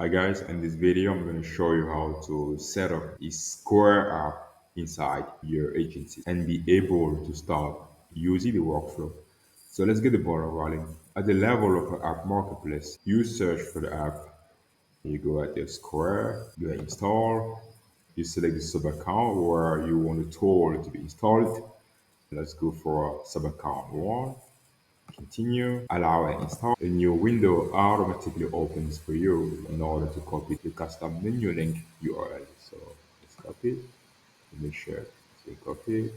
Hi guys, in this video I'm going to show you how to set up a Square app inside your agency and be able to start using the workflow. So let's get the ball rolling. At the level of an app marketplace, you search for the app, you go at the Square, you install, you select the sub account where you want the tool to be installed. Let's go for sub account 1. Continue, allow and install. A new window automatically opens for you in order to copy the custom menu link URL. So let's copy it, make sure it's copy,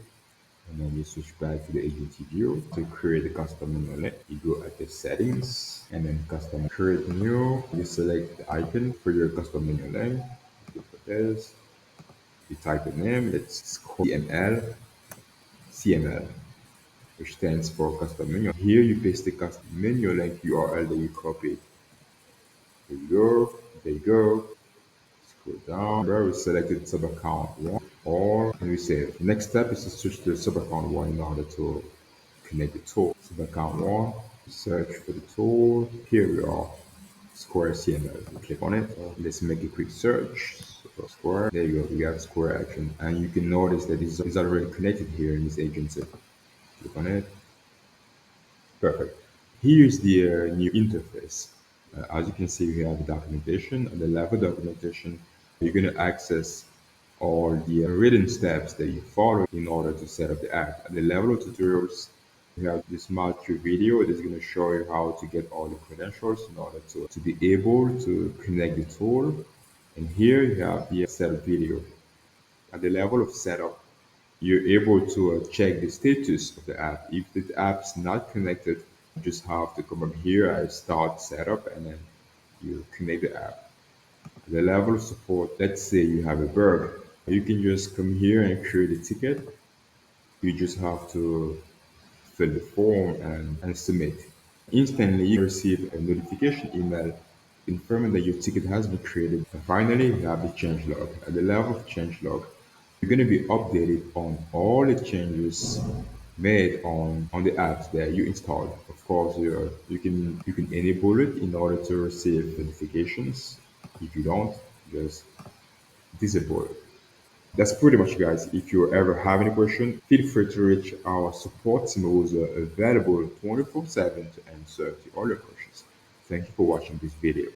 and then you switch back to the agency view to create the custom menu link. You go at the settings and then custom create new. You select the icon for your custom menu link. You put this. You type the name. It's CML, which stands for custom menu. Here you paste the custom menu link URL that you copied. There you go. There you go. Scroll down. Where we selected sub account 1, or can we save? The next step is to switch to sub account 1 in order to connect the tool. Sub account 1. Search for the tool. Here we are. Square CML. Click on it. Let's make a quick search. So Square. There you go. We got Square action, and you can notice that it's already connected here in this agency. Click on it. Perfect. Here's the new interface. As you can see, we have documentation. At the level documentation, you're going to access all the written steps that you follow in order to set up the app. At the level of tutorials, we have this multi video that's going to show you how to get all the credentials in order to be able to connect the tool. And here you have the setup video. At the level of setup, you're able to check the status of the app. If the app's not connected, you just have to come up here and start setup, and then you connect the app. The level of support, let's say you have a bug, you can just come here and create a ticket. You just have to fill the form and submit. Instantly, you receive a notification email confirming that your ticket has been created. And finally, you have the change log. At the level of change log, you're going to be updated on all the changes made on the apps that you installed. Of course, you can enable it in order to receive notifications. If you don't, just disable it. That's pretty much, guys. If you ever have any question, feel free to reach our support team who is available 24/7 to answer to all your questions. Thank you for watching this video.